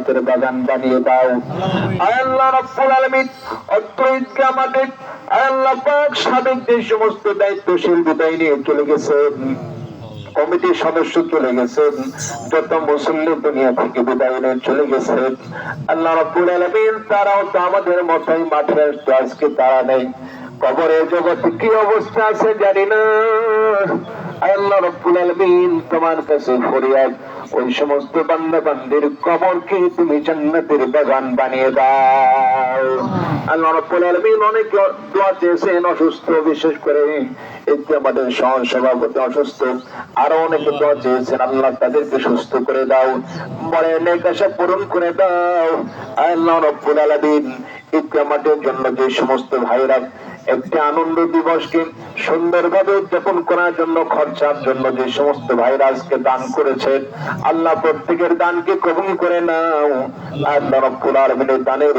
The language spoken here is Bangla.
জান্নাতের বাগান বানিয়ে দাও। আয় আল্লাহ রাব্বুল আলামিন, অত্র ঈদগাহ মাঠে আয় আল্লাহ পাক সাবেক যে সমস্ত দায়িত্বশীল বিদায় নিয়ে চলে গেছেন, কমিটির সদস্য চলে গেছেন, যত মুসল্লি দুনিয়া থেকে বিদায় নিয়ে চলে গেছেন, আল্লাহ রাব্বুল আলামিন তারাও তো আমাদের মতোই মাঠে আসতো, আজকে তারা নেই। কবরের জগতে কি অবস্থা আছে জানি না। আল্লাহ রাব্বুল আলামিন তোমার কাছে ফরিয়াদ, ওই সমস্ত বান্দা বান্দির কবরকে তুমি জান্নাতের বাগান বানিয়ে দাও। আল্লাহ রাব্বুল আলামিন অনেক দোয়া চেয়েছেন অসুস্থ, বিশেষ করে এই যে আমাদের সভাপতি অসুস্থ, আরো অনেকে দোয়া চেয়েছেন, আল্লাহ তাদেরকে সুস্থ করে দাও, মনের নেক আশা পূরণ করে দাও। আল্লাহ রাব্বুল আলামিন ইকরামাতের জন্য যে সমস্ত ভাইরা একটি আনন্দ দিবসকে সুন্দরভাবে উদযাপন করার জন্য খরচার জন্য যে সমস্ত ভাইরা আজকে দান করেছেন, আল্লাহ প্রত্যেকের দানকে কবুল করে নাও। আল্লাহ রাব্বুল আলামিনের দানের